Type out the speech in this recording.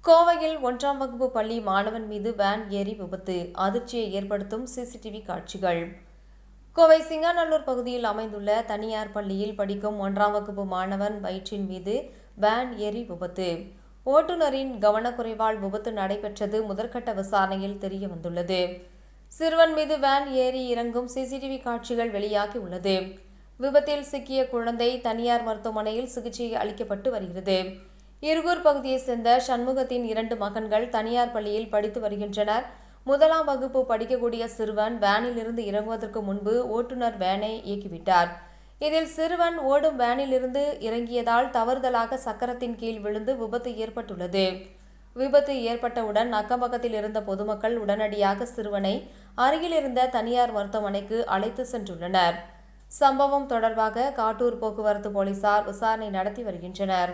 கோவையில் 1ஆம் வகுப்பு பள்ளி மாணவன் மீது வேன் ஏறி விபத்து, அதிர்ச்சியை ஏற்படுத்தும் சிசிடிவி காட்சிகள். கோவை சிங்காநல்லூர் பகுதியில் அமைந்துள்ள தனியார் பள்ளியில் படிக்கும் 1ஆம் வகுப்பு மாணவன் வயிற்றின் மீது வேன் ஏறி விபத்து. ஓட்டுநரின் கவனக்குறைவால் விபத்து நடைபெற்றது முதற்கட்ட விசாரணையில் தெரியவந்துள்ளது. சிறுவன் மீது வேன் ஏறி இறங்கும் சிசிடிவி காட்சிகள் வெளியாகி உள்ளது. விபத்தில் சிக்கிய குழந்தை தனியார் மருத்துவமனையில் சிகிச்சை அளிக்கப்பட்டு வருகிறது. இருகூர் பகுதியைச் சேர்ந்த சண்முகத்தின் 2 மகன்கள் தனியார் பள்ளியில் படித்து வருகின்றனர். 1ஆம் வகுப்பு படிக்கக்கூடிய சிறுவன் வேனில் இருந்து இறங்குவதற்கு முன்பு ஓட்டுநர் வேனை இயக்கிவிட்டார். இதில் சிறுவன் ஓடும் வேனில் இருந்து இறங்கியதால் தவறுதலாக சக்கரத்தின் கீழ் விழுந்து விபத்து ஏற்பட்டுள்ளது. விபத்து ஏற்பட்டவுடன் அக்கம்பக்கத்தில் இருந்த பொதுமக்கள் உடனடியாக சிறுவனை அருகில் இருந்த தனியார் மருத்துவமனைக்கு அழைத்து சென்றுள்ளனர். சம்பவம் தொடர்பாக காட்டூர் போக்குவரத்து போலீசார் விசாரணை நடத்தி வருகின்றனர்.